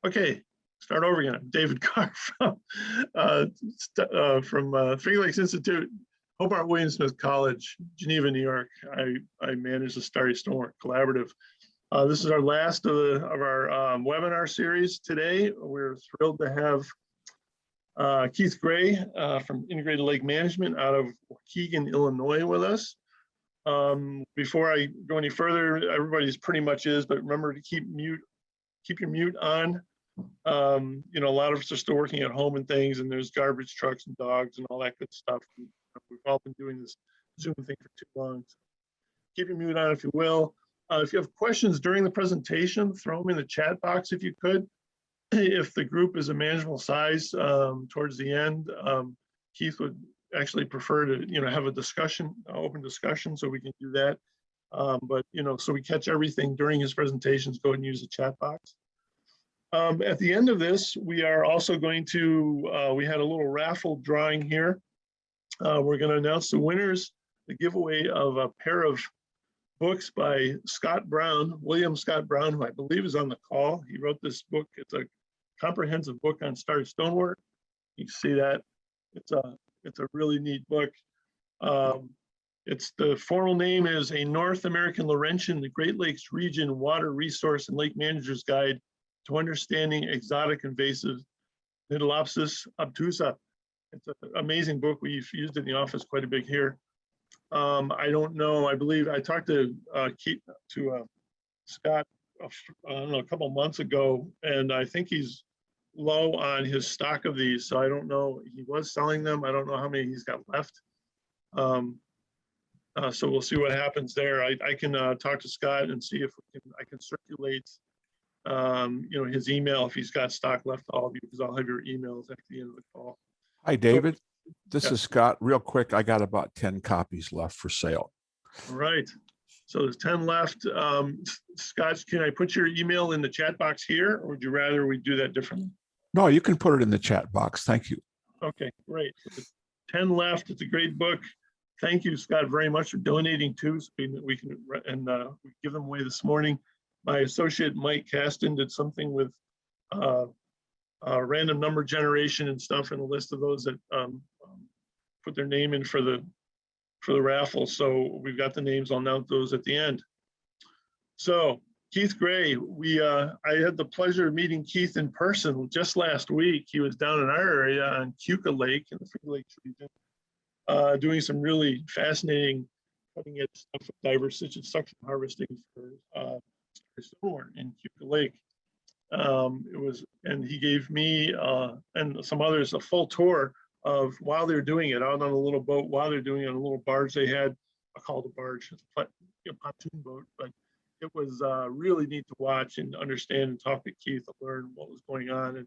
Okay, start over again. I'm David Carr from Finger Lakes Institute, Hobart William Smith College, Geneva, New York. I manage the Starry Stonewort Collaborative. This is our last of our webinar series today. We're thrilled to have Keith Gray from Integrated Lake Management out of Waukegan, Illinois with us. Before I go any further, everybody's pretty much is, but remember to keep your mute on. You know, a lot of us are still working at home and things, and there's garbage trucks and dogs and all that good stuff. And, we've all been doing this Zoom thing for too long. So keep your mute on if you will. If you have questions during the presentation, throw them in the chat box if you could. If the group is a manageable size towards the end, Keith would actually prefer to have a discussion, open discussion, so we can do that. But so we catch everything during his presentations, go ahead and use the chat box. At the end of this, we are also going to, we had a little raffle drawing here. We're going to announce the winners, the giveaway of a pair of books by Scott Brown, William Scott Brown, who I believe is on the call. He wrote this book. It's a comprehensive book on Starry Stonewort. You can see that. It's a really neat book. It's the formal name is A North American Laurentian, the Great Lakes Region Water Resource and Lake Manager's Guide to Understanding Exotic Invasive Nidolopsis obtusa. It's an amazing book. We've used it in the office quite a bit here. I don't know. I believe I talked to Scott, I don't know, a couple months ago, and I think he's low on his stock of these. So I don't know. He was selling them. I don't know how many he's got left. So we'll see what happens there. I can talk to Scott and see if I can circulate his email if he's got stock left to all of you, because I'll have your emails at the end of the call. Hi, David. This yeah. is Scott. Real quick, I got about 10 copies left for sale. All right. So there's 10 left. Scott, can I put your email in the chat box here, or would you rather we do that differently? No, you can put it in the chat box. Thank you. Okay, great. So 10 left. It's a great book. Thank you, Scott, very much for donating too. So we can we give them away this morning. My associate Mike Caston did something with random number generation and stuff, and a list of those that put their name in for the raffle. So we've got the names. I'll announce those at the end. So Keith Gray, I had the pleasure of meeting Keith in person just last week. He was down in our area on Keuka Lake in the Finger Lakes region, doing some really fascinating cutting edge stuff with diverse suction harvesting for Stonewort in Keuka Lake. And he gave me and some others a full tour of while they're doing it out on a little boat, while they're doing it on a little barge they had. I call it a barge, it's a pontoon boat, but it was really neat to watch and understand and talk to Keith to learn what was going on and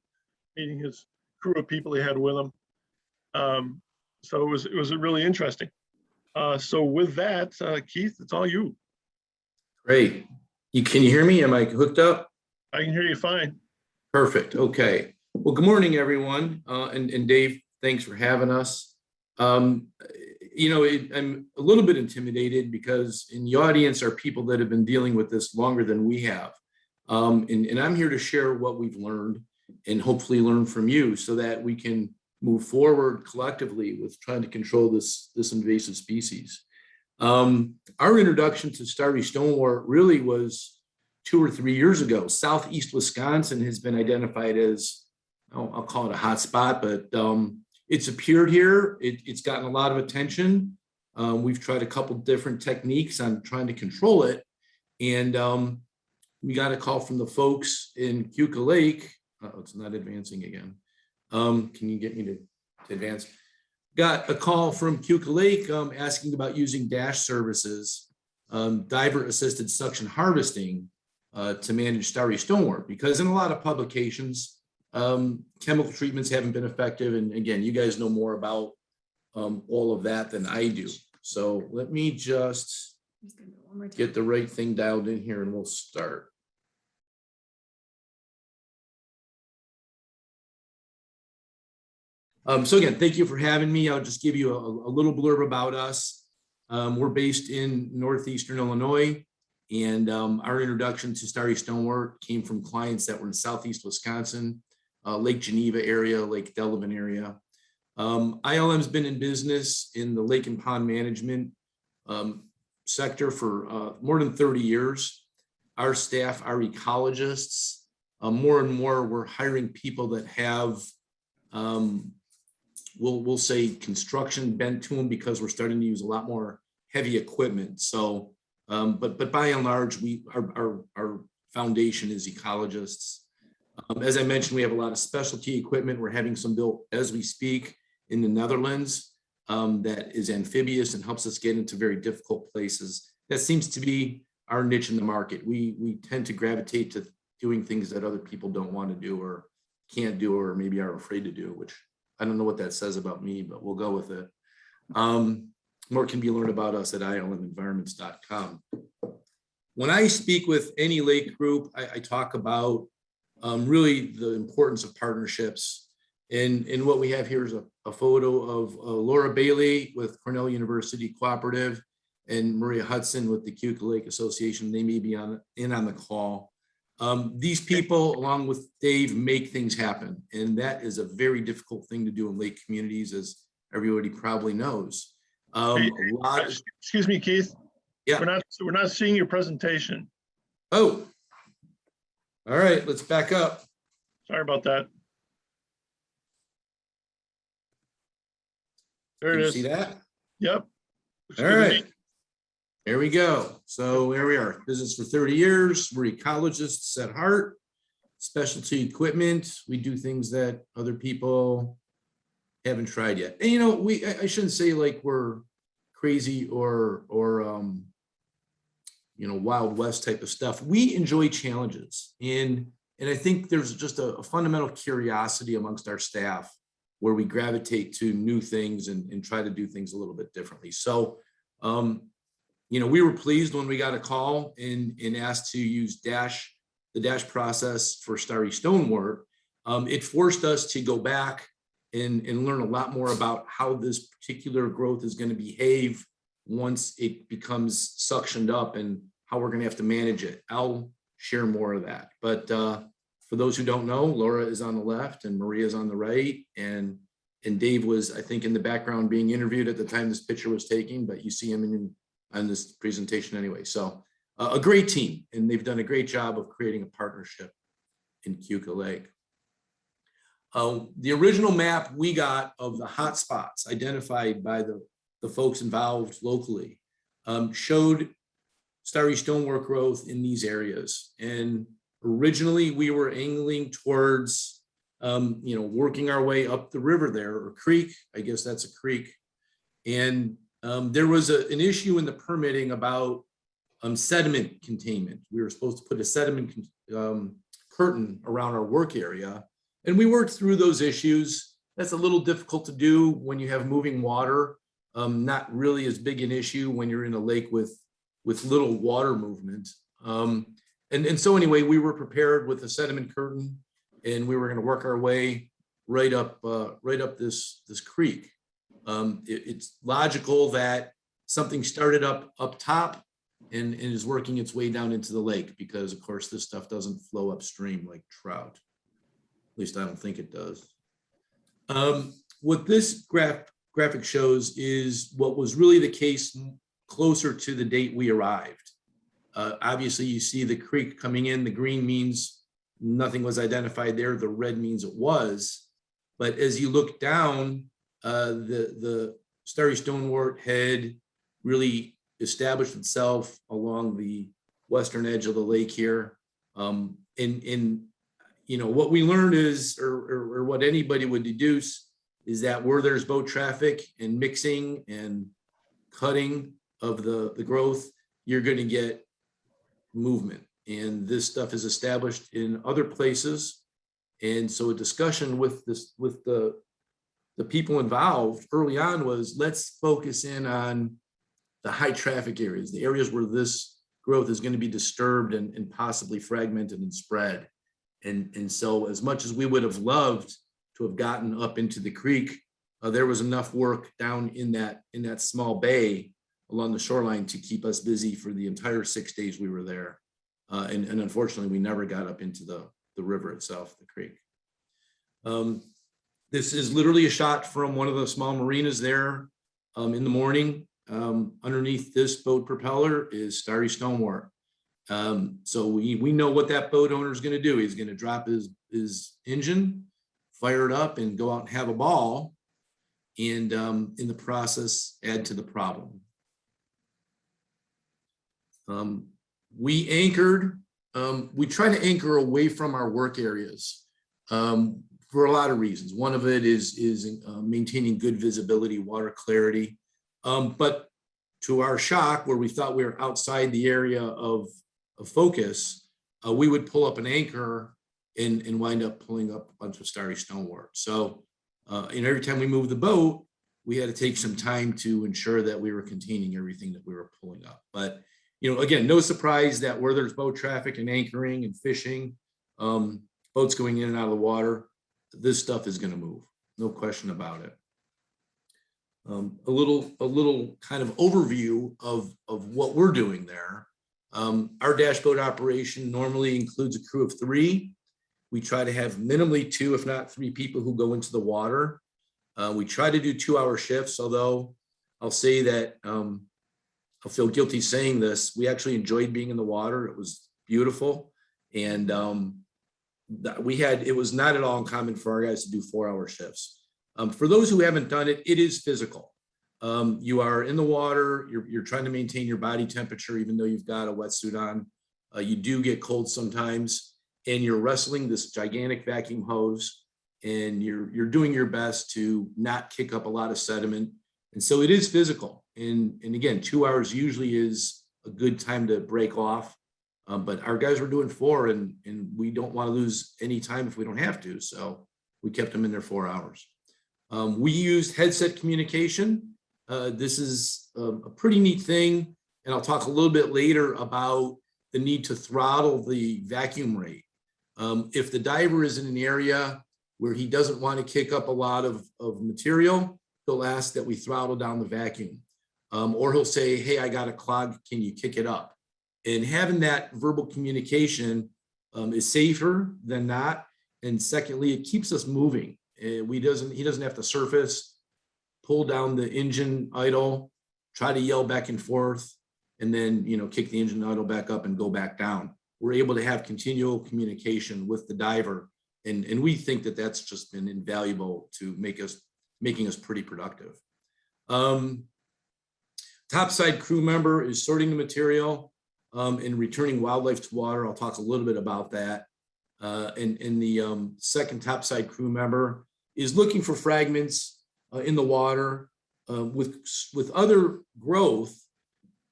meeting his crew of people he had with him. So it was really interesting. So with that, Keith, it's all you. Great. Can you hear me? Am I hooked up? I can hear you fine. Perfect. Okay. Well, good morning, everyone. And Dave, thanks for having us. I'm a little bit intimidated because in the audience are people that have been dealing with this longer than we have. And I'm here to share what we've learned and hopefully learn from you so that we can move forward collectively with trying to control this invasive species. Our introduction to Starry Stonewort really was 2 or 3 years ago. Southeast Wisconsin has been identified as, I'll call it a hot spot, but it's appeared here. It's gotten a lot of attention. We've tried a couple different techniques on trying to control it. And we got a call from the folks in Keuka Lake. It's not advancing again. Can you get me to advance? Got a call from Keuka Lake asking about using DASH services, diver-assisted suction harvesting to manage Starry Stonewort, because in a lot of publications, chemical treatments haven't been effective. And again, you guys know more about all of that than I do. So let me just get the right thing dialed in here and we'll start. So again, thank you for having me. I'll just give you a little blurb about us. We're based in northeastern Illinois. And our introduction to Starry Stonewort came from clients that were in Southeast Wisconsin, Lake Geneva area, Lake Delavan area. ILM's been in business in the lake and pond management sector for more than 30 years. Our staff are ecologists. More and more, we're hiring people that have, we'll say, construction bent to them, because we're starting to use a lot more heavy equipment. So, but by and large, our foundation is ecologists. As I mentioned, we have a lot of specialty equipment. We're having some built as we speak in the Netherlands that is amphibious and helps us get into very difficult places. That seems to be our niche in the market. We tend to gravitate to doing things that other people don't want to do or can't do, or maybe are afraid to do, which I don't know what that says about me, but we'll go with it. More can be learned about us at ilmenvironments.com. When I speak with any lake group, I talk about really the importance of partnerships. And what we have here is a photo of Laura Bailey with Cornell University Cooperative and Maria Hudson with the Keuka Lake Association. They may be in on the call. These people, along with Dave, make things happen. And that is a very difficult thing to do in lake communities, as everybody probably knows. Excuse me, Keith. Yeah. We're not seeing your presentation. Oh, all right, let's back up. Sorry about that. There Can it you is. see that? Yep. Looks All good to me. right. There we go. So there we are. Business for 30 years. We're ecologists at heart. Specialty equipment. We do things that other people haven't tried yet. And you know, I shouldn't say like we're crazy or you know, Wild West type of stuff. We enjoy challenges. And I think there's just a fundamental curiosity amongst our staff where we gravitate to new things and try to do things a little bit differently. So, you know, we were pleased when we got a call and asked to use the dash process for Starry Stonewort. It forced us to go back and learn a lot more about how this particular growth is going to behave once it becomes suctioned up and how we're going to have to manage it. I'll share more of that. But for those who don't know, Laura is on the left and Maria is on the right. And Dave was, I think, in the background being interviewed at the time this picture was taken, but you see him on this presentation anyway. So a great team, and they've done a great job of creating a partnership in Keuka Lake. The original map we got of the hotspots identified by the folks involved locally showed Starry Stonewort growth in these areas. And originally we were angling towards, you know, working our way up the river there, or creek, I guess that's a creek. And there was an issue in the permitting about sediment containment. We were supposed to put a sediment curtain around our work area. And we worked through those issues. That's a little difficult to do when you have moving water. Not really as big an issue when you're in a lake with little water movement. And so anyway, we were prepared with a sediment curtain, and we were going to work our way right up this creek. It's logical that something started up top and is working its way down into the lake, because of course this stuff doesn't flow upstream like trout. At least I don't think it does. What this graphic shows is what was really the case closer to the date we arrived. Obviously you see the creek coming in. The green means nothing was identified there. The red means it was. But as you look down, the Starry Stonewort had really established itself along the western edge of the lake here. And you know, what we learned is, or what anybody would deduce, is that where there's boat traffic and mixing and cutting of the growth, you're going to get movement. And this stuff is established in other places. And so a discussion with the people involved early on was, let's focus in on the high traffic areas, the areas where this growth is going to be disturbed and possibly fragmented and spread. And so as much as we would have loved to have gotten up into the creek, there was enough work down in that small bay along the shoreline to keep us busy for the entire 6 days we were there. And unfortunately, we never got up into the river itself, the creek. This is literally a shot from one of the small marinas there in the morning. Underneath this boat propeller is Starry Stonewort. So we know what that boat owner is going to do. He's going to drop his engine, fire it up, and go out and have a ball, and in the process add to the problem. We anchored. We try to anchor away from our work areas for a lot of reasons. One of it is maintaining good visibility, water clarity. But to our shock, where we thought we were outside the area of focus, we would pull up an anchor and wind up pulling up a bunch of Starry Stonewort. So and every time we moved the boat, we had to take some time to ensure that we were containing everything that we were pulling up. But again, no surprise that where there's boat traffic and anchoring and fishing, boats going in and out of the water, this stuff is going to move. No question about it. A little kind of overview of what we're doing there. Our dashboat operation normally includes a crew of 3. We try to have minimally 2, if not 3 people who go into the water. We try to do 2-hour shifts, although I'll say that I'll feel guilty saying this. We actually enjoyed being in the water. It was beautiful. And it was not at all uncommon for our guys to do 4-hour shifts. For those who haven't done it, it is physical. You are in the water, you're trying to maintain your body temperature, even though you've got a wetsuit on. You do get cold sometimes, and you're wrestling this gigantic vacuum hose, and you're doing your best to not kick up a lot of sediment. And so it is physical. And again, 2 hours usually is a good time to break off. But our guys were doing 4, and we don't want to lose any time if we don't have to. So we kept them in there 4 hours. We used headset communication. This is a pretty neat thing. And I'll talk a little bit later about the need to throttle the vacuum rate. If the diver is in an area where he doesn't want to kick up a lot of material, he'll ask that we throttle down the vacuum. Or he'll say, hey, I got a clog, can you kick it up? And having that verbal communication is safer than not. And secondly, it keeps us moving. He doesn't have to surface, pull down the engine idle, try to yell back and forth, and then kick the engine idle back up and go back down. We're able to have continual communication with the diver, and we think that that's just been invaluable to making us pretty productive. Topside crew member is sorting the material and returning wildlife to water. I'll talk a little bit about that. And the second topside crew member is looking for fragments in the water with other growth,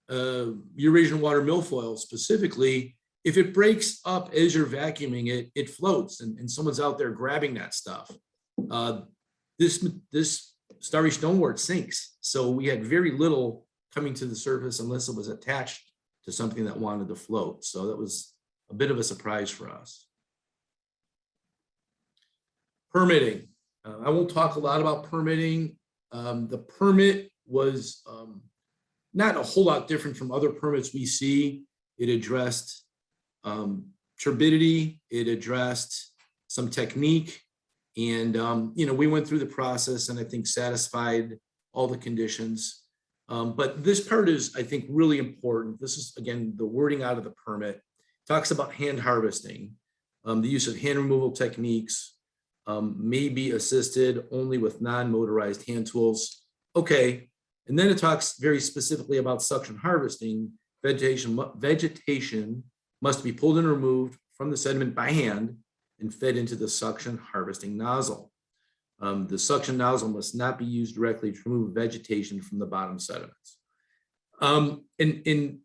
Eurasian water milfoil specifically. If it breaks up as you're vacuuming it, it floats, and someone's out there grabbing that stuff. This Starry Stonewort sinks, so we had very little coming to the surface unless it was attached to something that wanted to float. So that was a bit of a surprise for us. Permitting. I won't talk a lot about permitting. The permit was not a whole lot different from other permits we see. It addressed turbidity, it addressed some technique, and we went through the process and I think satisfied all the conditions. But this part is, I think, really important. This is, again, the wording out of the permit. It talks about hand harvesting, the use of hand removal techniques, may be assisted only with non-motorized hand tools. Okay, and then it talks very specifically about suction harvesting. Vegetation must be pulled and removed from the sediment by hand and fed into the suction harvesting nozzle. The suction nozzle must not be used directly to remove vegetation from the bottom sediments. And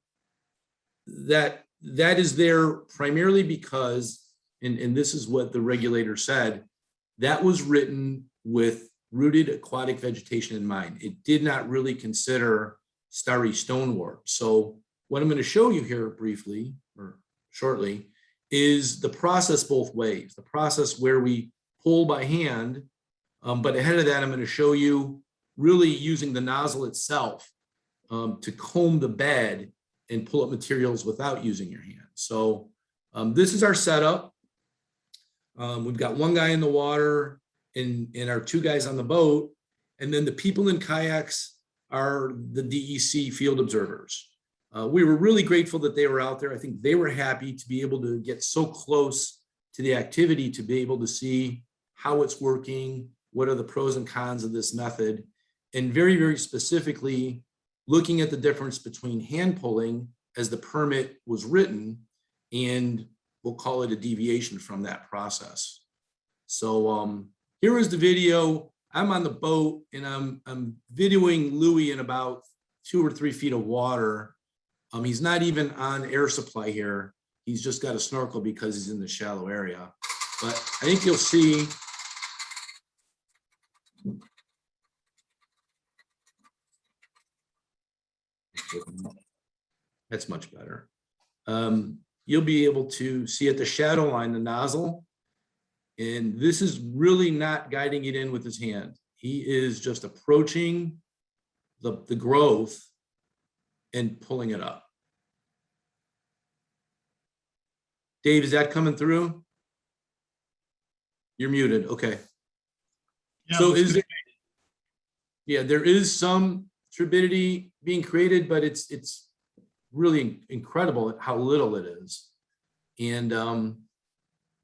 that is there primarily because, and this is what the regulator said, that was written with rooted aquatic vegetation in mind. It did not really consider Starry Stonewort. So what I'm going to show you here briefly or shortly is the process both ways, the process where we pull by hand. But ahead of that, I'm going to show you really using the nozzle itself to comb the bed and pull up materials without using your hand. So this is our setup. We've got one guy in the water and our two guys on the boat. And then the people in kayaks are the DEC field observers. We were really grateful that they were out there. I think they were happy to be able to get so close to the activity to be able to see how it's working, what are the pros and cons of this method, and very, very specifically looking at the difference between hand pulling as the permit was written, and we'll call it a deviation from that process. So here is the video. I'm on the boat and I'm videoing Louis in about 2 or 3 feet of water. He's not even on air supply here. He's just got a snorkel because he's in the shallow area. But I think you'll see. That's much better. You'll be able to see at the shadow line, the nozzle. And this is really not guiding it in with his hand. He is just approaching the growth and pulling it up. Dave, is that coming through? You're muted. Okay. Yeah, So there is some turbidity being created, but it's really incredible how little it is. And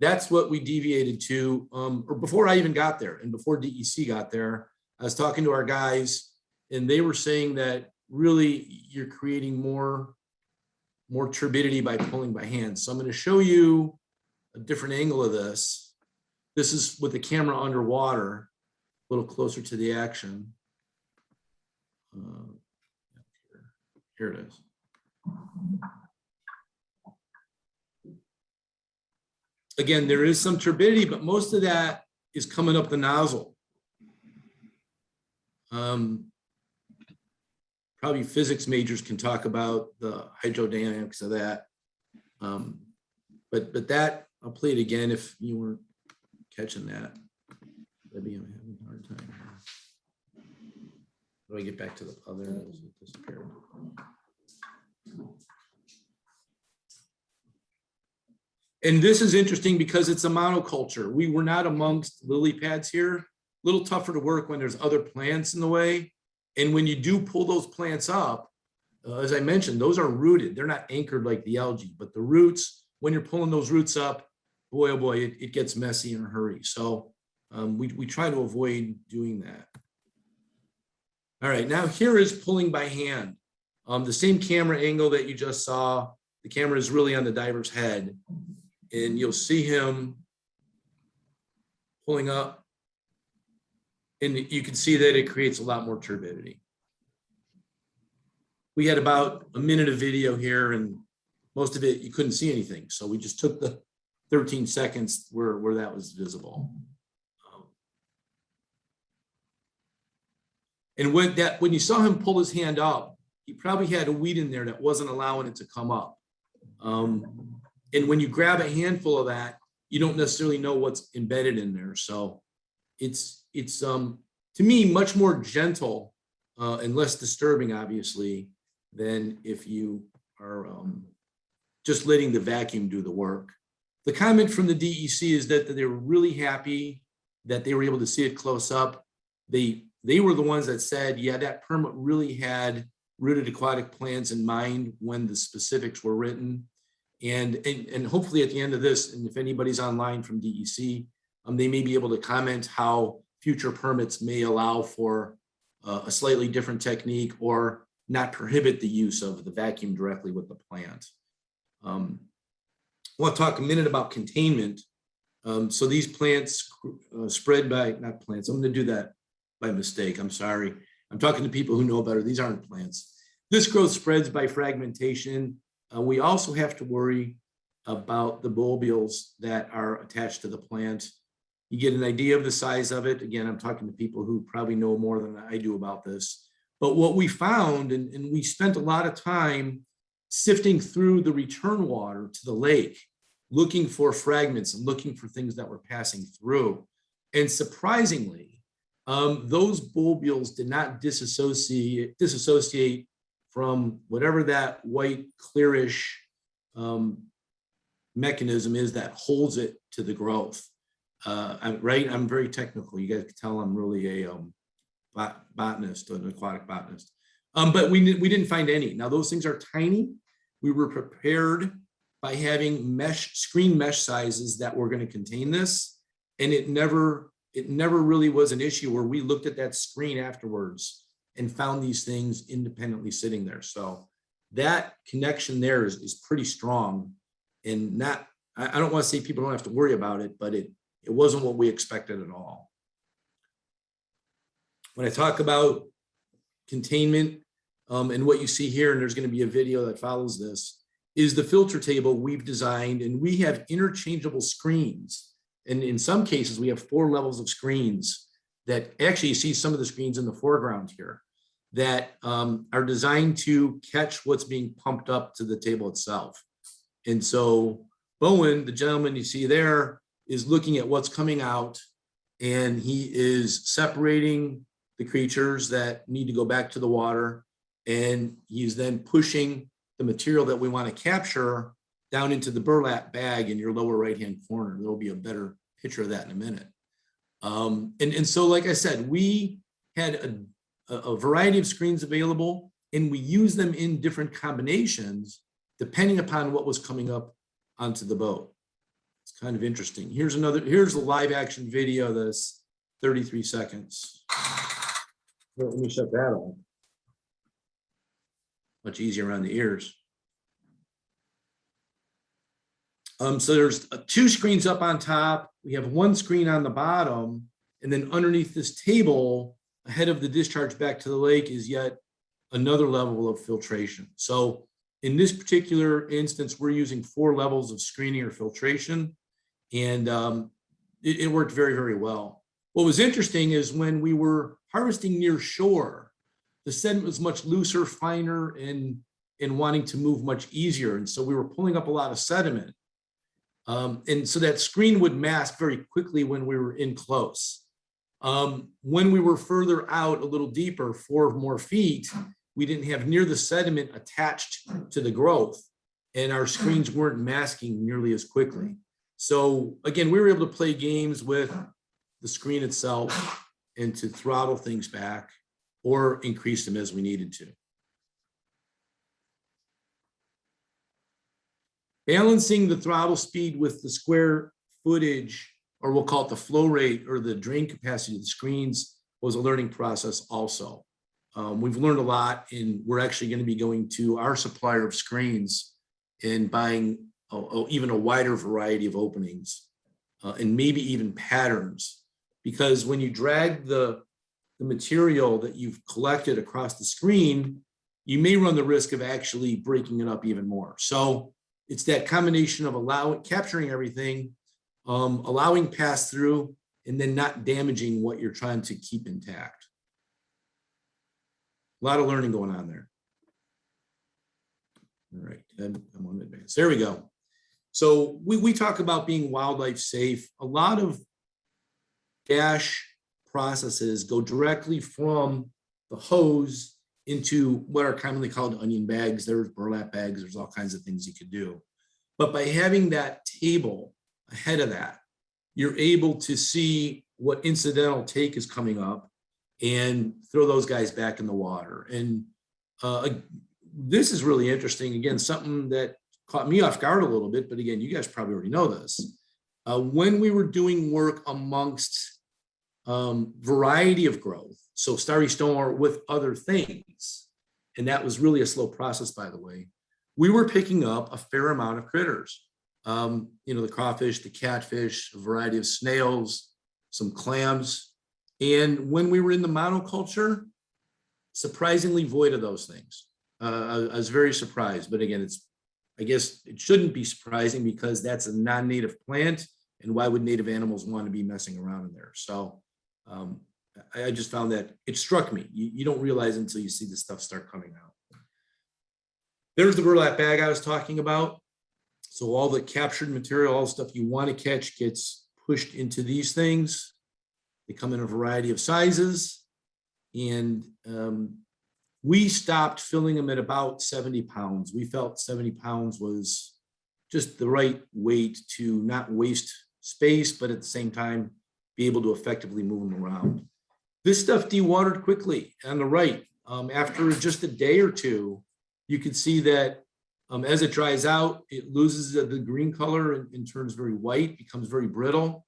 that's what we deviated to, or before I even got there and before DEC got there, I was talking to our guys and they were saying that really you're creating more turbidity by pulling by hand. So I'm going to show you a different angle of this. This is with the camera underwater, a little closer to the action. Here it is. Again, there is some turbidity, but most of that is coming up the nozzle. Probably physics majors can talk about the hydrodynamics of that. But that, I'll play it again if you weren't catching that. Maybe I'm having a hard time. How do I get back to the other? It disappeared. And this is interesting because it's a monoculture. We were not amongst lily pads here. A little tougher to work when there's other plants in the way. And when you do pull those plants up, as I mentioned, those are rooted. They're not anchored like the algae, but the roots, when you're pulling those roots up, boy, oh boy, it gets messy in a hurry. So we try to avoid doing that. All right, now here is pulling by hand. The same camera angle that you just saw, the camera is really on the diver's head. And you'll see him pulling up. And you can see that it creates a lot more turbidity. We had about a minute of video here and most of it, you couldn't see anything. So we just took the 13 seconds where that was visible. And when you saw him pull his hand up, he probably had a weed in there that wasn't allowing it to come up. And when you grab a handful of that, you don't necessarily know what's embedded in there. So it's to me much more gentle and less disturbing, obviously, than if you are just letting the vacuum do the work. The comment from the DEC is that they were really happy that they were able to see it close up. They were the ones that said, yeah, that permit really had rooted aquatic plants in mind when the specifics were written. And hopefully at the end of this, and if anybody's online from DEC, they may be able to comment how future permits may allow for a slightly different technique or not prohibit the use of the vacuum directly with the plant. I want to talk a minute about containment. So these plants spread by, not plants, I'm going to do that by mistake, I'm sorry. I'm talking to people who know better. These aren't plants. This growth spreads by fragmentation. We also have to worry about the bulbules that are attached to the plant. You get an idea of the size of it. Again, I'm talking to people who probably know more than I do about this. But what we found, and we spent a lot of time sifting through the return water to the lake, looking for fragments and looking for things that were passing through. And surprisingly, those bulbules did not disassociate from whatever that white clearish mechanism is that holds it to the growth. I'm very technical. You guys can tell I'm really a botanist, an aquatic botanist. But we didn't find any. Now those things are tiny. We were prepared by having screen mesh sizes that were going to contain this, and it never really was an issue where we looked at that screen afterwards and found these things independently sitting there. So that connection there is pretty strong, and I don't want to say people don't have to worry about it, but it wasn't what we expected at all. When I talk about containment and what you see here, and there's going to be a video that follows this, is the filter table we've designed, and we have interchangeable screens. And in some cases, we have 4 levels of screens that actually, you see some of the screens in the foreground here that are designed to catch what's being pumped up to the table itself. And so Bowen, the gentleman you see there, is looking at what's coming out, and he is separating the creatures that need to go back to the water. And he's then pushing the material that we want to capture down into the burlap bag in your lower right-hand corner. There'll be a better picture of that in a minute. And so, like I said, we had a variety of screens available, and we use them in different combinations depending upon what was coming up onto the boat. It's kind of interesting. Here's the live action video that's 33 seconds. Let me shut that off. Much easier around the ears. So there's 2 screens up on top. We have 1 screen on the bottom, and then underneath this table, ahead of the discharge back to the lake, is yet another level of filtration. So in this particular instance, we're using 4 levels of screening or filtration, and it worked very, very well. What was interesting is when we were harvesting near shore, the sediment was much looser, finer, and wanting to move much easier. And so we were pulling up a lot of sediment. And so that screen would mask very quickly when we were in close. When we were further out a little deeper, 4 more feet, we didn't have near the sediment attached to the growth, and our screens weren't masking nearly as quickly. So again, we were able to play games with the screen itself and to throttle things back or increase them as we needed to. Balancing the throttle speed with the square footage, or we'll call it the flow rate or the drain capacity of the screens, was a learning process also. We've learned a lot, and we're actually going to be going to our supplier of screens and buying even a wider variety of openings and maybe even patterns, because when you drag the material that you've collected across the screen, you may run the risk of actually breaking it up even more. So it's that combination of capturing everything, allowing pass through, and then not damaging what you're trying to keep intact. A lot of learning going on there. All right, I'm on advance. There we go. So we talk about being wildlife safe. A lot of dash processes go directly from the hose into what are commonly called onion bags. There's burlap bags. There's all kinds of things you could do. But by having that table ahead of that, you're able to see what incidental take is coming up and throw those guys back in the water. And this is really interesting. Again, something that caught me off guard a little bit, but again, you guys probably already know this. When we were doing work amongst variety of growth, so Starry Stonewort with other things, and that was really a slow process, by the way, we were picking up a fair amount of critters. The crawfish, the catfish, a variety of snails, some clams. And when we were in the monoculture, surprisingly void of those things. I was very surprised, but again, I guess it shouldn't be surprising because that's a non-native plant, and why would native animals want to be messing around in there? So I just found that it struck me. You don't realize until you see this stuff start coming out. There's the burlap bag I was talking about. So all the captured material, all the stuff you want to catch gets pushed into these things. They come in a variety of sizes. And We stopped filling them at about 70 pounds. We felt 70 pounds was just the right weight to not waste space, but at the same time, be able to effectively move them around. This stuff dewatered quickly on the right. After just a day or two, you can see that as it dries out, it loses the green color and turns very white, becomes very brittle.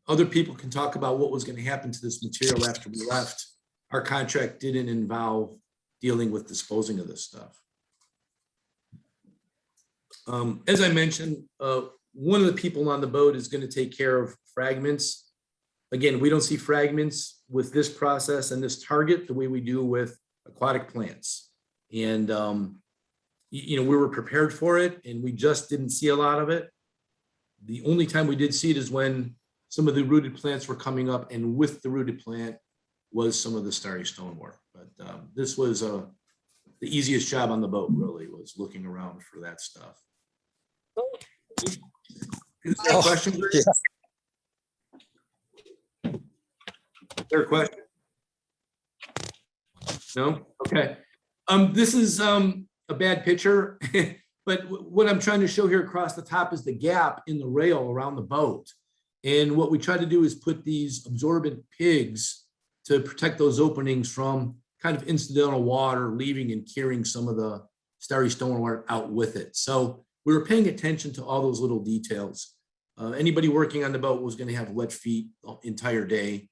Other people can talk about what was going to happen to this material after we left. Our contract didn't involve dealing with disposing of this stuff. As I mentioned, one of the people on the boat is going to take care of fragments. Again, we don't see fragments with this process and this target the way we do with aquatic plants. And, we were prepared for it and we just didn't see a lot of it. The only time we did see it is when some of the rooted plants were coming up, and with the rooted plant was some of the Starry Stonewort. But this was the easiest job on the boat, really, was looking around for that stuff. Is there a question? Is there a question? No? Okay. This is a bad picture, but what I'm trying to show here across the top is the gap in the rail around the boat. And what we try to do is put these absorbent pigs to protect those openings from kind of incidental water leaving and carrying some of the Starry Stonewort out with it. So we were paying attention to all those little details. Anybody working on the boat was going to have wet feet the entire day,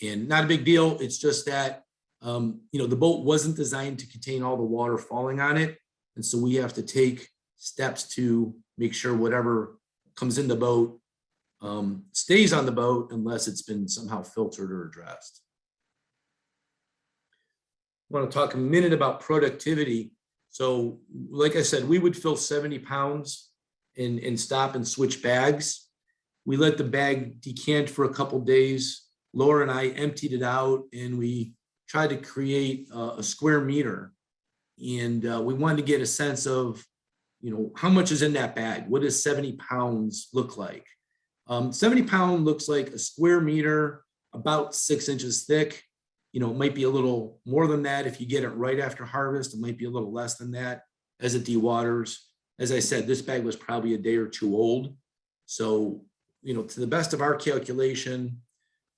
and not a big deal. It's just that, the boat wasn't designed to contain all the water falling on it. And so we have to take steps to make sure whatever comes in the boat stays on the boat unless it's been somehow filtered or addressed. I want to talk a minute about productivity. So like I said, we would fill 70 pounds and stop and switch bags. We let the bag decant for a couple days. Laura and I emptied it out and we tried to create a square meter. And we wanted to get a sense of, how much is in that bag? What does 70 pounds look like? 70 pound looks like a square meter, about 6 inches thick. It might be a little more than that if you get it right after harvest. It might be a little less than that as it dewaters. As I said, this bag was probably a day or two old. So, to the best of our calculation,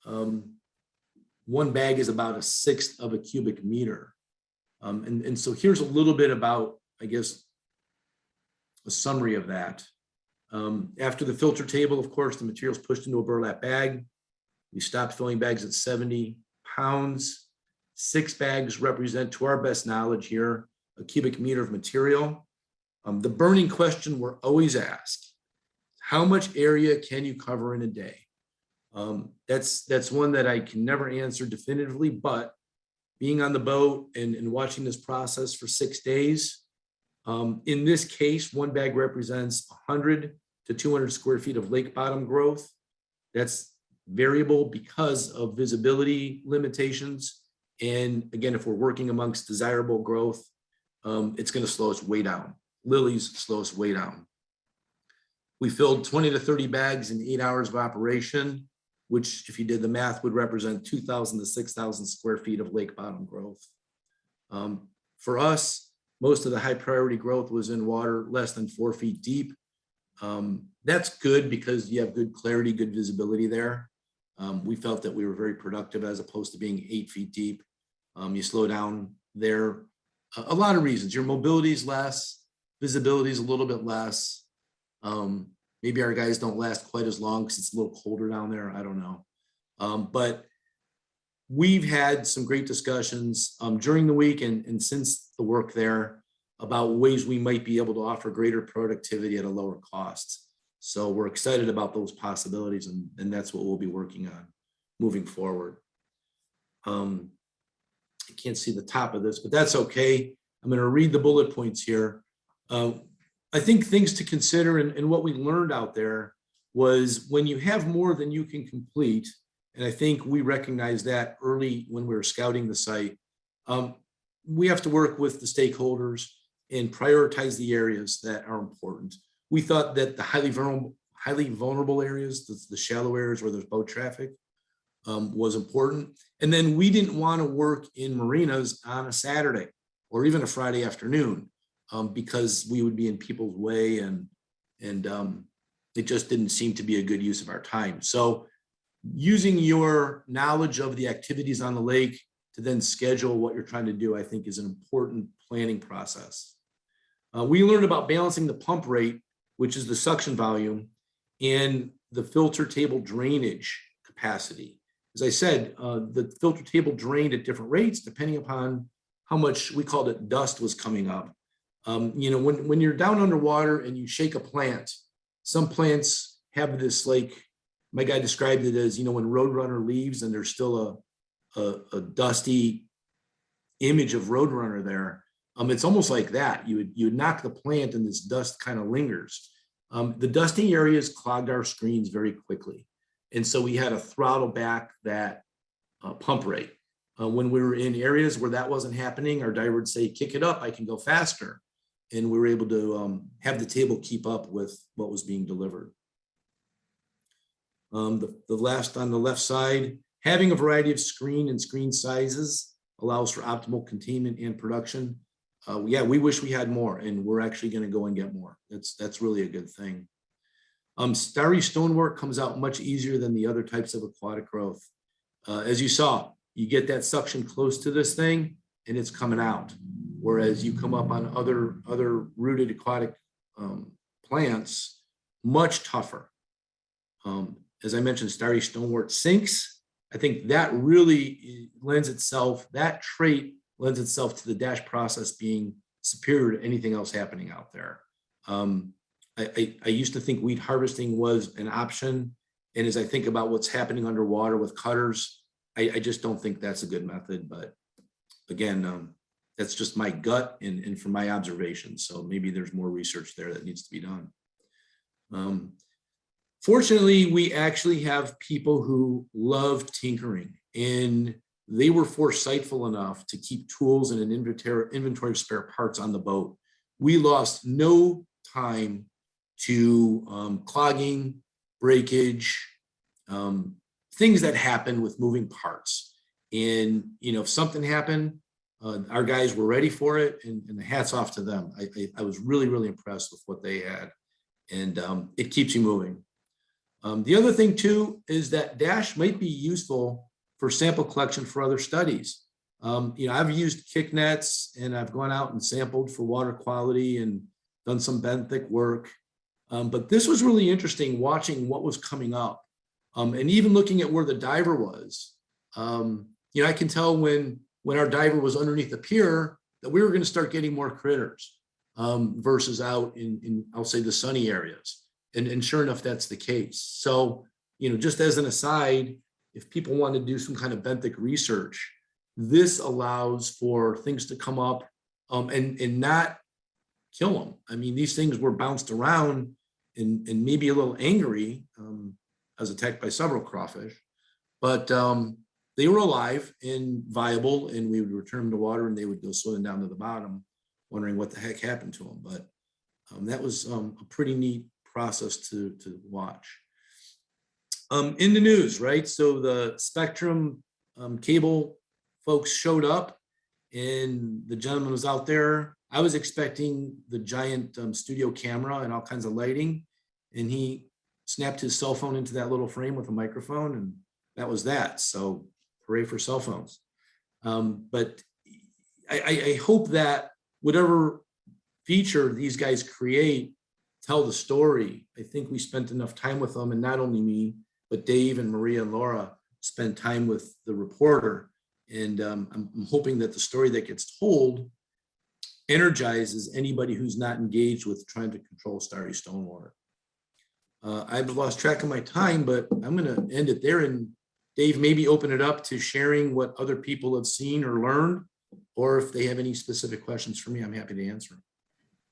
one bag is about 1/6 of a cubic meter. And so here's a little bit about, I guess, a summary of that. After the filter table, of course, the material is pushed into a burlap bag. We stopped filling bags at 70 pounds. 6 bags represent, to our best knowledge here, a cubic meter of material. The burning question we're always asked, how much area can you cover in a day? That's one that I can never answer definitively, but being on the boat and watching this process for 6 days, in this case, one bag represents 100 to 200 square feet of lake bottom growth. That's variable because of visibility limitations. And again, if we're working amongst desirable growth, it's going to slow us way down. Lilies slow us way down. We filled 20 to 30 bags in 8 hours of operation, which, if you did the math, would represent 2,000 to 6,000 square feet of lake bottom growth. For us, most of the high priority growth was in water less than 4 feet deep. That's good because you have good clarity, good visibility there. We felt that we were very productive as opposed to being 8 feet deep. You slow down there. A lot of reasons. Your mobility is less, visibility is a little bit less. Maybe our guys don't last quite as long because it's a little colder down there. I don't know. But we've had some great discussions during the week and since the work there about ways we might be able to offer greater productivity at a lower cost. So we're excited about those possibilities, and that's what we'll be working on moving forward. I can't see the top of this, but that's okay. I'm going to read the bullet points here. I think things to consider and what we learned out there was when you have more than you can complete, and I think we recognized that early when we were scouting the site, we have to work with the stakeholders and prioritize the areas that are important. We thought that the highly vulnerable areas, the shallow areas where there's boat traffic, was important. And then we didn't want to work in marinas on a Saturday or even a Friday afternoon because we would be in people's way, and it just didn't seem to be a good use of our time. So using your knowledge of the activities on the lake to then schedule what you're trying to do, I think is an important planning process. We learned about balancing the pump rate, which is the suction volume, and the filter table drainage capacity. As I said, the filter table drained at different rates depending upon how much, we called it, dust was coming up. You know, when you're down underwater and you shake a plant, some plants have this, like my guy described it as, you know, when Roadrunner leaves and there's still a dusty image of Roadrunner there. It's almost like that. You would knock the plant and this dust kind of lingers. The dusty areas clogged our screens very quickly. And so we had to throttle back that pump rate. When we were in areas where that wasn't happening, our diver would say, kick it up, I can go faster. And we were able to have the table keep up with what was being delivered. The last on the left side, having a variety of screen and screen sizes allows for optimal containment and production. Yeah, we wish we had more, and we're actually going to go and get more. That's really a good thing. Starry Stonewort comes out much easier than the other types of aquatic growth. As you saw, you get that suction close to this thing and it's coming out. Whereas you come up on other rooted aquatic plants, much tougher. As I mentioned, Starry Stonewort sinks. I think that really lends itself, that trait lends itself to the dash process being superior to anything else happening out there. I used to think weed harvesting was an option. And as I think about what's happening underwater with cutters, I just don't think that's a good method. But again, that's just my gut and from my observations. So maybe there's more research there that needs to be done. Fortunately, we actually have people who love tinkering, and they were foresightful enough to keep tools and an inventory of spare parts on the boat. We lost no time to clogging, breakage, things that happen with moving parts. And, you know, if something happened, our guys were ready for it, and the hats off to them. I was really, really impressed with what they had, and it keeps you moving. The other thing too is that dash might be useful for sample collection for other studies. You know, I've used kick nets, and I've gone out and sampled for water quality and done some benthic work. But this was really interesting, watching what was coming up, and even looking at where the diver was. You know, I can tell when our diver was underneath the pier that we were going to start getting more critters versus out in I'll say the sunny areas. And sure enough, that's the case. So, you know, just as an aside, if people want to do some kind of benthic research, this allows for things to come up and not kill them. I mean, these things were bounced around and maybe a little angry. I was attacked by several crawfish, but they were alive and viable, and we would return them to water and they would go swimming down to the bottom, wondering what the heck happened to them. But that was a pretty neat process to watch. In the news, right? So the Spectrum cable folks showed up, and the gentleman was out there. I was expecting the giant studio camera and all kinds of lighting, and he snapped his cell phone into that little frame with a microphone, and that was that. So hooray for cell phones. But I hope that whatever feature these guys create, tell the story. I think we spent enough time with them, and not only me, but Dave and Maria and Laura spent time with the reporter. And I'm hoping that the story that gets told energizes anybody who's not engaged with trying to control Starry Stonewort. I've lost track of my time, but I'm going to end it there. And Dave, maybe open it up to sharing what other people have seen or learned, or if they have any specific questions for me, I'm happy to answer.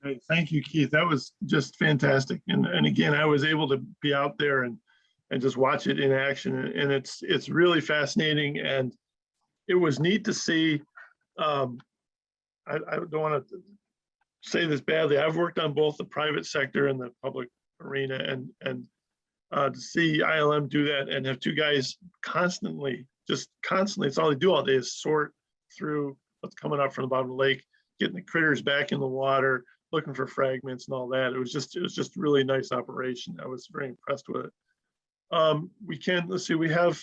Great. Thank you, Keith. That was just fantastic. And again, I was able to be out there and just watch it in action. And it's really fascinating. And it was neat to see. I don't want to say this badly. I've worked on both the private sector and the public arena. And to see ILM do that and have two guys constantly, just constantly, it's all they do all day is sort through what's coming up from the bottom of the lake, getting the critters back in the water, looking for fragments and all that. It was just really nice operation. I was very impressed with it. We can, let's see, we have,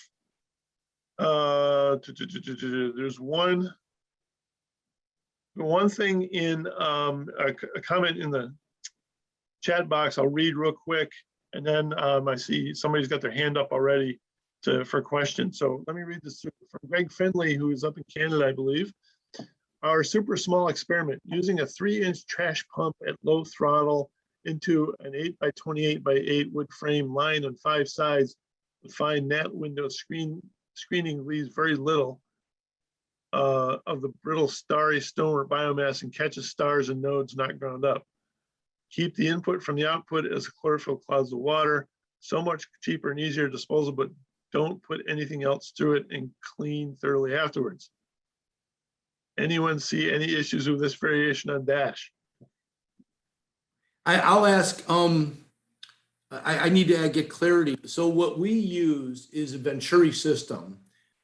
there's one thing in a comment in the chat box I'll read real quick, and then I see somebody's got their hand up already for questions. So let me read this from Greg Finley, who is up in Canada, I believe. Our super small experiment using a 3-inch trash pump at low throttle into an 8 by 28 by 8 wood frame lined on 5 sides with fine nat window screening leaves very little of the brittle starry Stonewort biomass and catches stars and nodes not ground up. Keep the input from the output as chlorophyll clouds the water. So much cheaper and easier disposal, but don't put anything else through it and clean thoroughly afterwards. Anyone see any issues with this variation on Dash? I'll ask, I need to get clarity. So what we use is a Venturi system.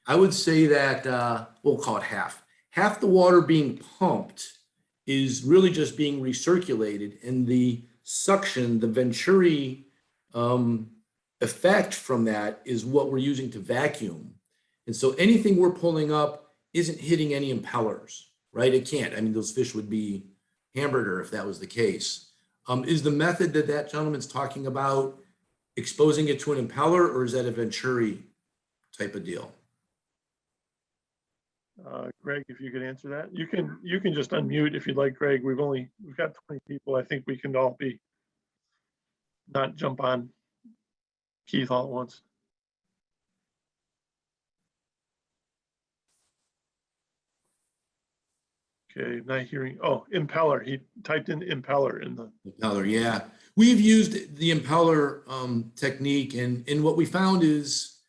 I would say that we'll call it half. Half the water being pumped is really just being recirculated, and the suction, the Venturi effect from that is what we're using to vacuum. And so anything we're pulling up isn't hitting any impellers, right? It can't. I mean, those fish would be hamburger if that was the case. Is the method that gentleman's talking about exposing it to an impeller, or is that a Venturi type of deal? Greg, if you could answer that. You can just unmute if you'd like, Greg. We've got 20 people. I think we can all not jump on Keith all at once. Okay, not hearing. Oh, impeller. He typed in impeller in the Impeller, yeah. We've used the impeller technique, and what we found is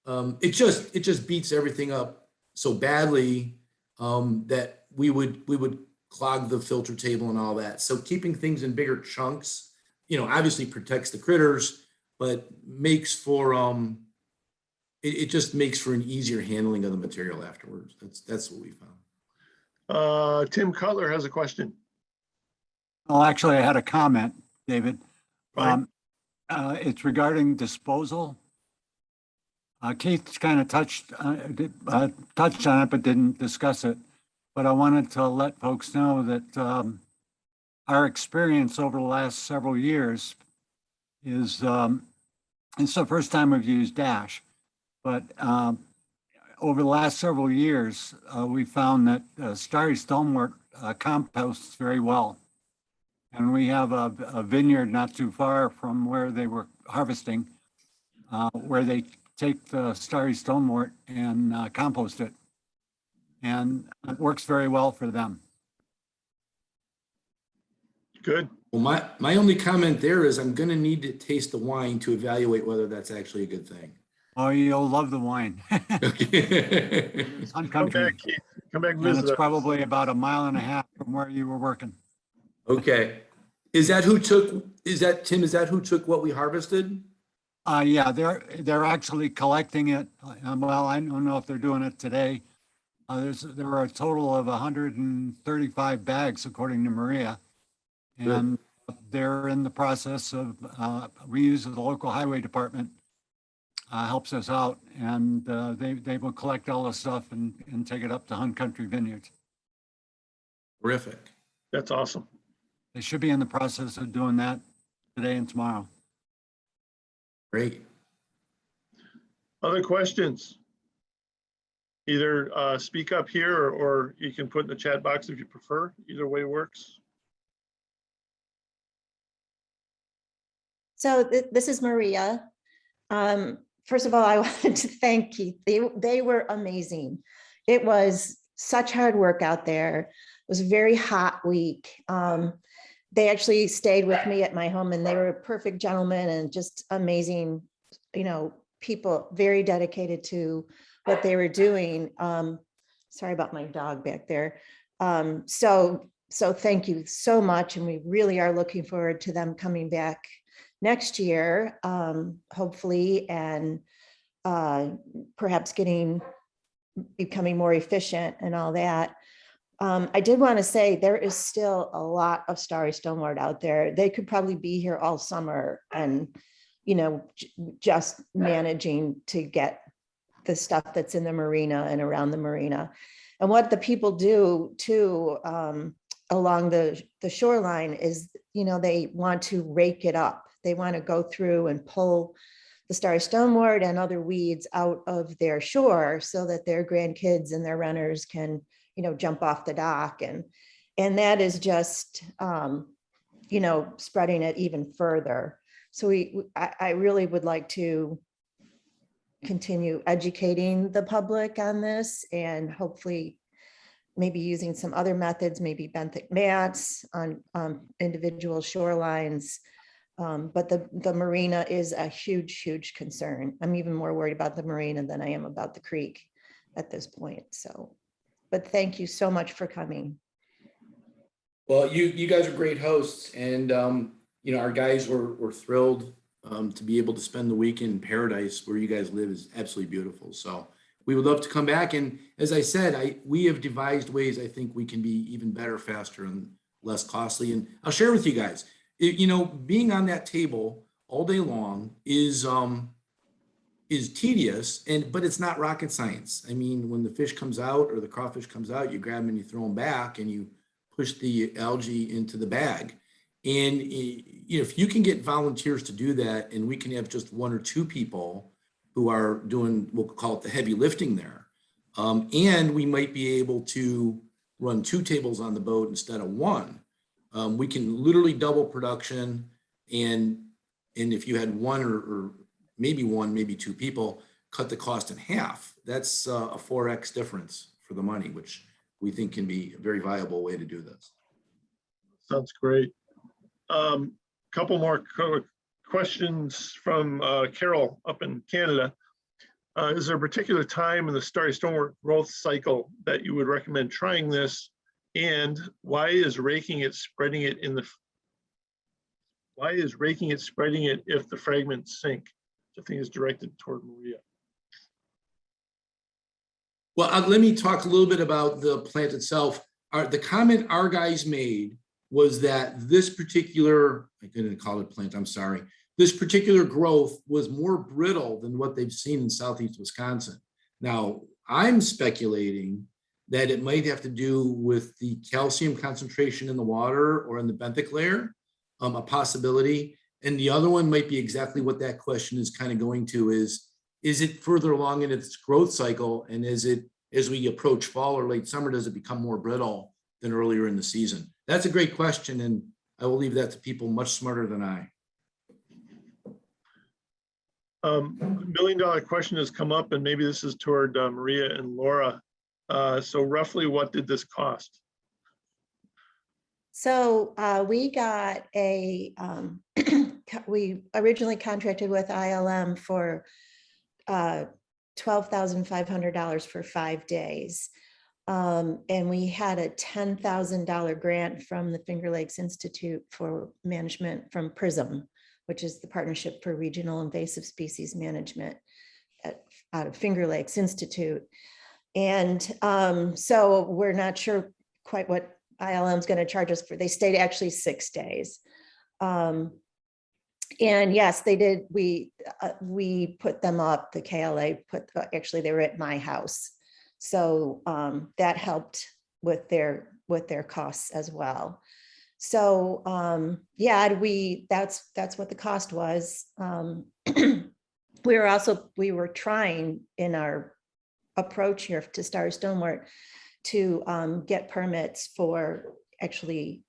it just beats everything up so badly that we would clog the filter table and all that. So keeping things in bigger chunks, obviously protects the critters, but makes for it just makes for an easier handling of the material afterwards. That's what we found. Tim Cutler has a question. Well, actually, I had a comment, David. Fine. It's regarding disposal. Keith kind of touched on it, but didn't discuss it. But I wanted to let folks know that our experience over the last several years is, it's the first time we've used Dash, but over the last several years, we found that Starry Stonewort composts very well. And we have a vineyard not too far from where they were harvesting, where they take the Starry Stonewort and compost it. And it works very well for them. Good. Well, my only comment there is I'm going to need to taste the wine to evaluate whether that's actually a good thing. Oh, you'll love the wine. Okay. It's on Come country. back, Keith. Come back and And visit it's us. probably about 1.5 miles from where you were working. Okay. Is that who took what we harvested? Yeah, they're actually collecting it. Well, I don't know if they're doing it today. There were a total of 135 bags, according to Maria. And they're in the process of, we use the local highway department, helps us out, and they will collect all the stuff and take it up to Hunt Country Vineyards. Terrific. That's awesome. They should be in the process of doing that today and tomorrow. Great. Other questions? Either speak up here or you can put in the chat box if you prefer. Either way works. So this is Maria. First of all, I wanted to thank Keith. They were amazing. It was such hard work out there. It was a very hot week. They actually stayed with me at my home, and they were a perfect gentleman and just amazing, people, very dedicated to what they were doing. Sorry about my dog back there. So thank you so much. And we really are looking forward to them coming back next year, hopefully, and perhaps becoming more efficient and all that. I did want to say there is still a lot of Starry Stonewort out there. They could probably be here all summer and, just managing to get the stuff that's in the marina and around the marina. And what the people do too, along the shoreline is, they want to rake it up. They want to go through and pull the Starry Stonewort and other weeds out of their shore so that their grandkids and their runners can, jump off the dock. And that is just, spreading it even further. So I really would like to continue educating the public on this, and hopefully maybe using some other methods, maybe benthic mats on individual shorelines. But the marina is a huge, huge concern. I'm even more worried about the marina than I am about the creek at this point. So, but thank you so much for coming. Well, you guys are great hosts, and our guys were thrilled to be able to spend the week in paradise where you guys live is absolutely beautiful. So we would love to come back. And as I said, we have devised ways I think we can be even better, faster, and less costly. And I'll share with you guys, being on that table all day long is tedious, but it's not rocket science. I mean, when the fish comes out or the crawfish comes out, you grab them and you throw them back and you push the algae into the bag. And if you can get volunteers to do that, and we can have just one or two people who are doing, we'll call it the heavy lifting there. And we might be able to run 2 tables on the boat instead of 1. We can literally double production. And if you had 1 or maybe 2 people, cut the cost in half. That's a 4x difference for the money, which we think can be a very viable way to do this. Sounds great. Couple more questions from Carol up in Canada. Is there a particular time in the Starry Stonewort growth cycle that you would recommend trying this? And why is raking it spreading it if the fragments sink? Which I think is directed toward Maria. Well, let me talk a little bit about the plant itself. The comment our guys made was that this particular, I couldn't call it plant, I'm sorry. This particular growth was more brittle than what they've seen in Southeast Wisconsin. Now, I'm speculating that it might have to do with the calcium concentration in the water or in the benthic layer, a possibility. And the other one might be exactly what that question is kind of going to is it further along in its growth cycle? And as we approach fall or late summer, does it become more brittle than earlier in the season? That's a great question, and I will leave that to people much smarter than I. $1 million question has come up, and maybe this is toward Maria and Laura. So roughly, what did this cost? So we got we originally contracted with ILM for $12,500 for 5 days. And we had a $10,000 grant from the Finger Lakes Institute for Management from PRISM, which is the Partnership for Regional Invasive Species Management out of Finger Lakes Institute. And so we're not sure quite what ILM is going to charge us for. They stayed actually 6 days. And yes, they did. We put them up. The KLA actually, they were at my house. So that helped with their costs as well. So yeah, that's what the cost was. We were trying in our approach here to Starry Stonewort to get permits for actually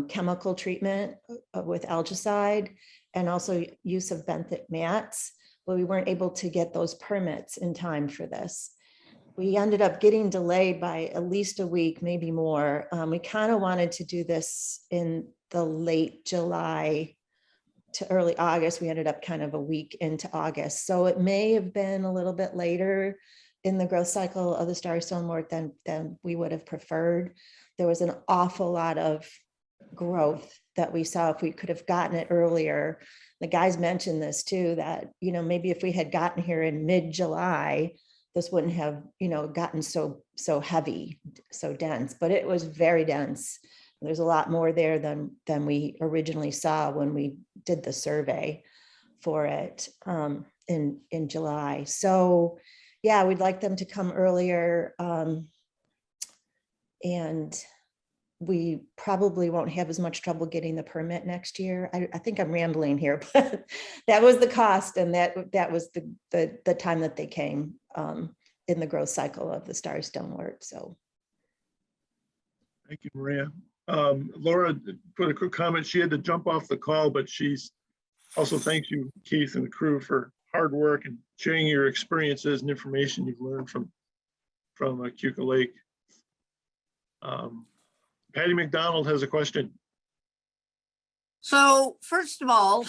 chemical treatment with algicide and also use of benthic mats, but we weren't able to get those permits in time for this. We ended up getting delayed by at least a week, maybe more. We kind of wanted to do this in the late July to early August. We ended up kind of a week into August. So it may have been a little bit later in the growth cycle of the Starry Stonewort than we would have preferred. There was an awful lot of growth that we saw. If we could have gotten it earlier, the guys mentioned this too, that, maybe if we had gotten here in mid-July, this wouldn't have, gotten so heavy, so dense, but it was very dense. There's a lot more there than we originally saw when we did the survey for it in July. So yeah, we'd like them to come earlier. And we probably won't have as much trouble getting the permit next year. I think I'm rambling here, but that was the cost, and that was the time that they came in the growth cycle of the Starry Stonewort. So Thank you, Maria. Laura put a quick comment. She had to jump off the call, but she's also thanks you, Keith, and the crew for hard work and sharing your experiences and information you've learned from Keuka Lake. Patty McDonald has a question. So first of all,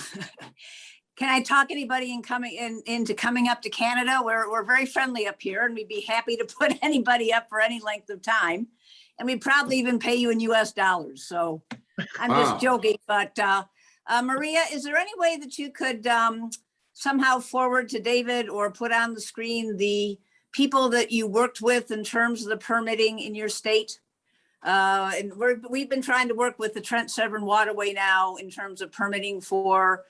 can I talk anybody into coming up to Canada? We're very friendly up here, and we'd be happy to put anybody up for any length of time. And we'd probably even pay you in US dollars. So I'm just joking. But Maria, is there any way that you could somehow forward to David or put on the screen the people that you worked with in terms of the permitting in your state? And we've been trying to work with the Trent Severn Waterway now in terms of permitting for,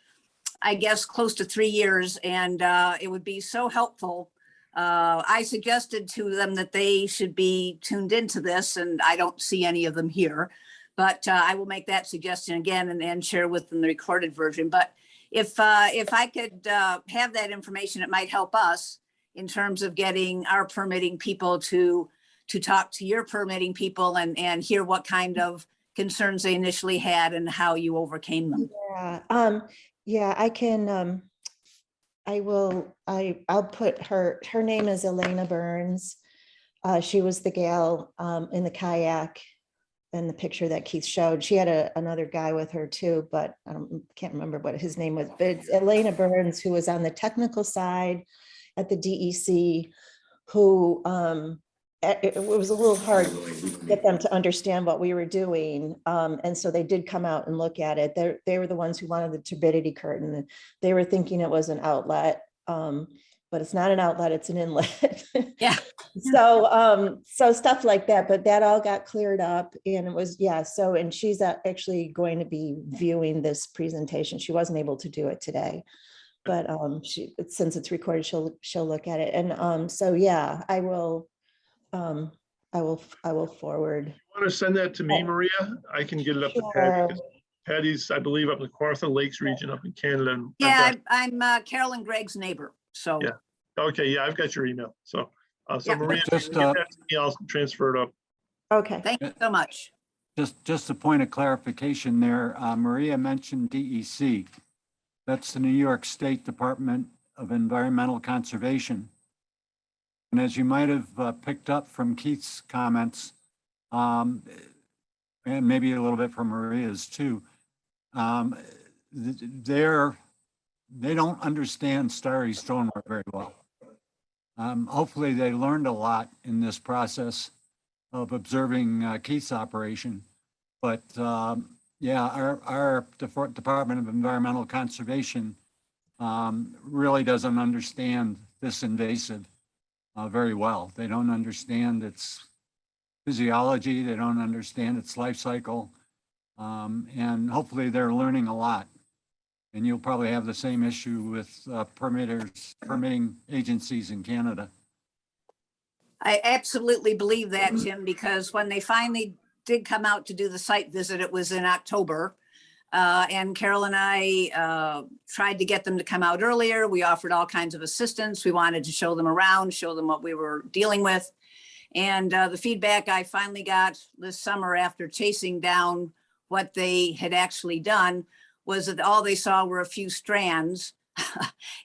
I guess, close to 3 years. And it would be so helpful. I suggested to them that they should be tuned into this, and I don't see any of them here. But I will make that suggestion again and share with them the recorded version. But if I could have that information, it might help us in terms of getting our permitting people to talk to your permitting people and hear what kind of concerns they initially had and how you overcame them. Yeah, I can. I'll put her name is Elena Burns. She was the gal in the kayak in the picture that Keith showed. She had another guy with her too, but I can't remember what his name was. But it's Elena Burns, who was on the technical side at the DEC, who it was a little hard to get them to understand what we were doing. And so they did come out and look at it. They were the ones who wanted the turbidity curtain. They were thinking it was an outlet, but it's not an outlet, it's an inlet. Yeah. So stuff like that, but that all got cleared up, and it was, yeah. So, and she's actually going to be viewing this presentation. She wasn't able to do it today, but since it's recorded, she'll look at it. And so, yeah, I will forward. You want to send that to me, Maria? I can get it up to Patty. Because Patty's, I believe, up in the Kawartha Lakes region up in Canada. And yeah, I'm Carolyn Gregg's neighbor. So yeah. Okay, yeah, I've got your email. So, Yeah. Maria, Just, get that to me, I'll transfer it up. Okay. thank you so much. Just a point of clarification there. Maria mentioned DEC. That's the New York State Department of Environmental Conservation. And as you might have picked up from Keith's comments, and maybe a little bit from Maria's too, they don't understand Starry Stonewort very well. Hopefully they learned a lot in this process of observing Keith's operation. But yeah, our Department of Environmental Conservation really doesn't understand this invasive very well. They don't understand its physiology. They don't understand its life cycle. And hopefully they're learning a lot. And you'll probably have the same issue with permitting agencies in Canada. I absolutely believe that, Jim, because when they finally did come out to do the site visit, it was in October. And Carol and I tried to get them to come out earlier. We offered all kinds of assistance. We wanted to show them around, show them what we were dealing with. And the feedback I finally got this summer after chasing down what they had actually done was that all they saw were a few strands.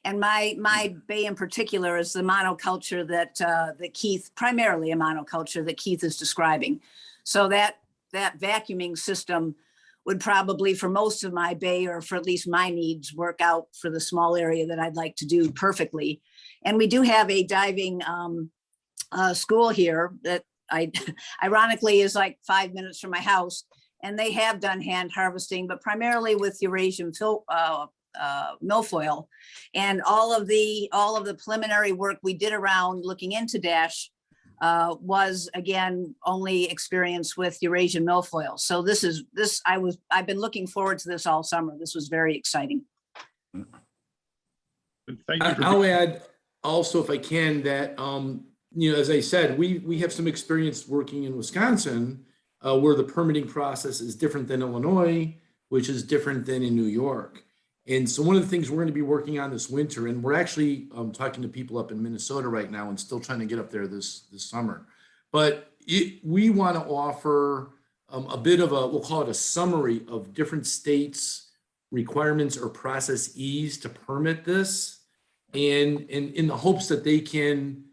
And my bay in particular is the monoculture that Keith, primarily a monoculture that Keith is describing. So that vacuuming system would probably, for most of my bay, or for at least my needs, work out for the small area that I'd like to do perfectly. And we do have a diving school here that ironically is like 5 minutes from my house. And they have done hand harvesting, but primarily with Eurasian milfoil. And all of the preliminary work we did around looking into Dash was again only experience with Eurasian milfoil. So I've been looking forward to this all summer. This was very exciting. Thank you. I'll add also, if I can, that as I said, we have some experience working in Wisconsin, where the permitting process is different than Illinois, which is different than in New York. And so one of the things we're going to be working on this winter, and we're actually talking to people up in Minnesota right now and still trying to get up there this summer. But we want to offer a bit of we'll call it a summary of different states' requirements or process ease to permit this, and in the hopes that they can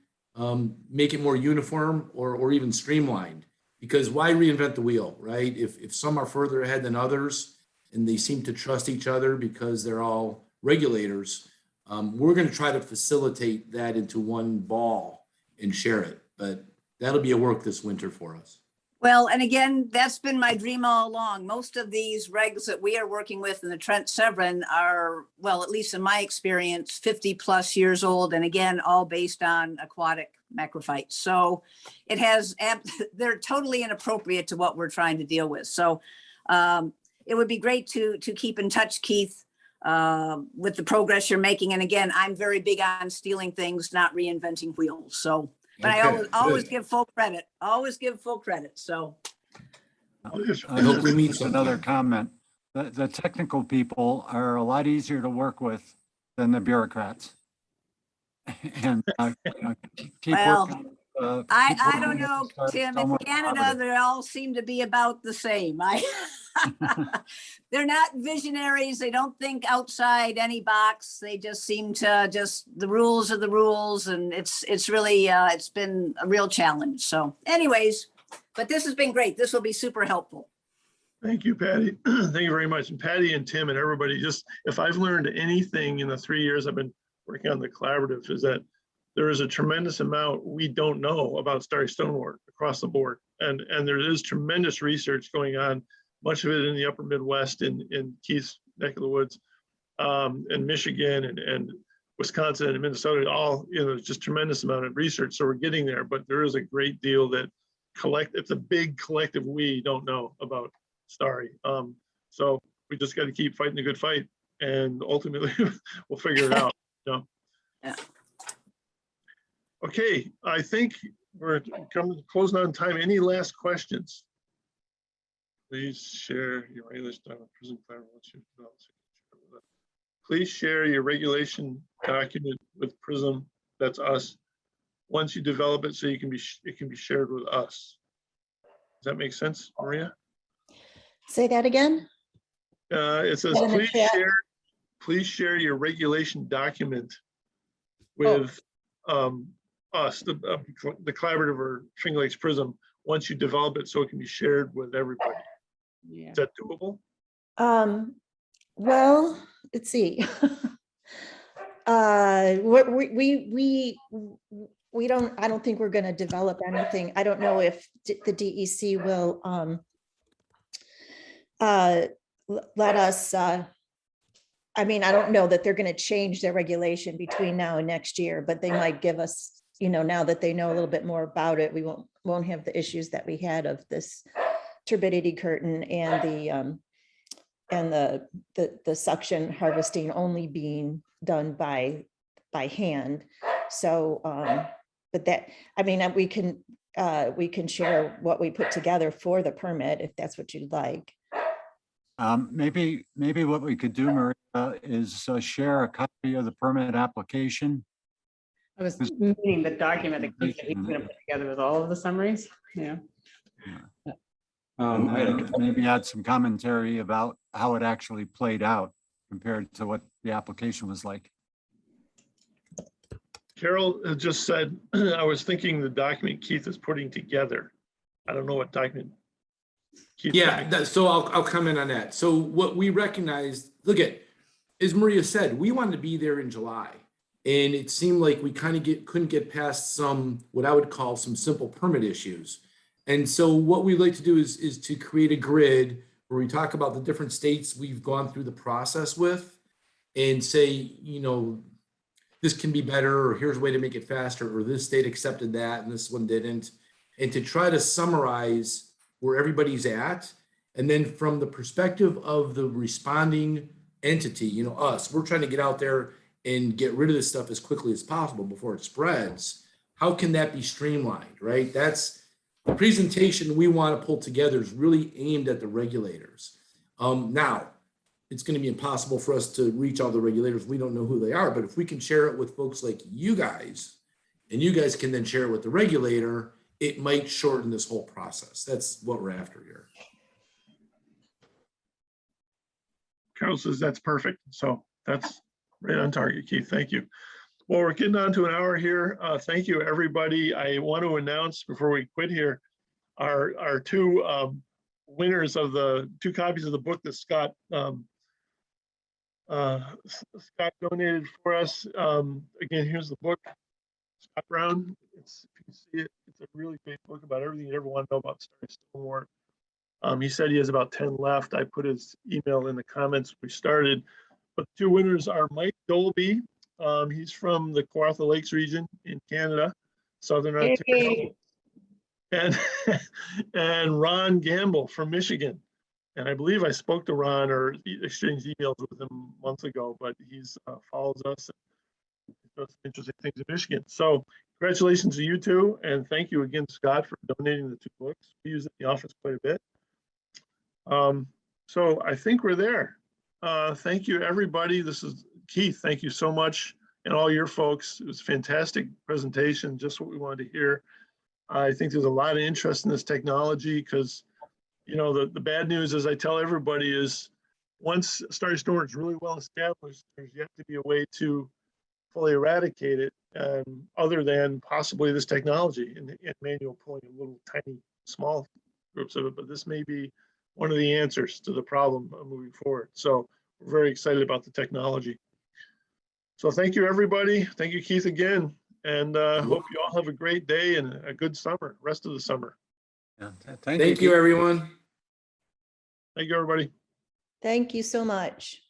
make it more uniform or even streamlined. Because why reinvent the wheel, right? If some are further ahead than others, and they seem to trust each other because they're all regulators, we're going to try to facilitate that into one ball and share it. But that'll be a work this winter for us. Well, and again, that's been my dream all along. Most of these regs that we are working with in the Trent Severn are, well, at least in my experience, 50 plus years old. And again, all based on aquatic macrophytes. So they're totally inappropriate to what we're trying to deal with. So it would be great to keep in touch, Keith, with the progress you're making. And again, I'm very big on stealing things, not reinventing wheels. So, but Okay, I always good. give full credit. Always give full credit. So. I hope we meet Just sometime. another comment. The technical people are a lot easier to work with than the bureaucrats. And keep Well, working. I don't know, Tim, in Somewhat Canada, collaborative. they all seem to be about the same. They're not visionaries. They don't think outside any box. They just seem to the rules are the rules. And it's really, it's been a real challenge. So anyways, but this has been great. This will be super helpful. Thank you, Patty. Thank you very much. And Patty and Tim and everybody, just if I've learned anything in the 3 years I've been working on the collaborative, is that there is a tremendous amount we don't know about Starry Stonewort across the board. And there is tremendous research going on, much of it in the upper Midwest, in Keith's neck of the woods, and Michigan and Wisconsin and Minnesota, all, just tremendous amount of research. So we're getting there, but there is a great deal that it's a big collective we don't know about Starry. So we just got to keep fighting the good fight, and ultimately we'll figure it out. Yeah. Okay, I think we're coming closing on time. Any last questions? Please share your regulation document. Please share your regulation document with Prism. That's us. Once you develop it, so it can be shared with us. Does that make sense, Maria? Say that again? It says, In the chat. please share your regulation document with us, the collaborative or Finger Lakes Prism, once you develop it so it can be shared with everybody. Yeah. Is that doable? Well, let's see. I don't think we're going to develop anything. I don't know if the DEC will let us, I mean, I don't know that they're going to change their regulation between now and next year, but they might give us, now that they know a little bit more about it, we won't have the issues that we had of this turbidity curtain and the suction harvesting only being done by hand. So, but that, I mean, we can share what we put together for the permit if that's what you'd like. Maybe what we could do, Maria, is share a copy of the permit application. I was meaning the document that Keith said he's going to put together with all of the summaries. Yeah. And maybe add some commentary about how it actually played out compared to what the application was like. Carol just said, I was thinking the document Keith is putting together. I don't know what document. Keith, Yeah, so I'll comment on that. So what we recognized, look at, as Maria said, we wanted to be there in July. And it seemed like we kind of couldn't get past some, what I would call some simple permit issues. And so what we'd like to do is to create a grid where we talk about the different states we've gone through the process with, and say, you know, this can be better, or here's a way to make it faster, or this state accepted that and this one didn't. And to try to summarize where everybody's at. And then from the perspective of the responding entity, you know, us, we're trying to get out there and get rid of this stuff as quickly as possible before it spreads. How can that be streamlined, right? That's the presentation we want to pull together is really aimed at the regulators. Now, it's going to be impossible for us to reach all the regulators. We don't know who they are, but if we can share it with folks like you guys, and you guys can then share it with the regulator, it might shorten this whole process. That's what we're after here. Carol says that's perfect. So that's right on target, Keith. Thank you. Well, we're getting on to an hour here. Thank you, everybody. I want to announce before we quit here, our two winners of the 2 copies of the book that Scott donated for us. Again, here's the book, Scott Brown. If you can see it, it's a really great book about everything you ever want to know about Starry Stonewort. He said he has about 10 left. I put his email in the comments when we started. But the 2 winners are Mike Dolby. He's from the Kawartha Lakes region in Canada, Southern Ontario. And Ron Gamble from Michigan. And I believe I spoke to Ron or exchanged emails with him months ago, but he's follows us and does some interesting things in Michigan. So congratulations to you 2. And thank you again, Scott, for donating the 2 books. We use it in the office quite a bit. So I think we're there. Thank you, everybody. This is Keith. Thank you so much. And all your folks. It was a fantastic presentation, just what we wanted to hear. I think there's a lot of interest in this technology because, you know, the bad news, as I tell everybody, is once Starry Stonewort is really well established, there's yet to be a way to fully eradicate it, other than possibly this technology and manual pulling in little tiny small groups of it. But this may be one of the answers to the problem moving forward. So we're very excited about the technology. So thank you, everybody. Thank you, Keith, again. And hope you all have a great day and a good summer, rest of the summer. Yeah, Thank you, everyone. Thank you, everybody. Thank you so much.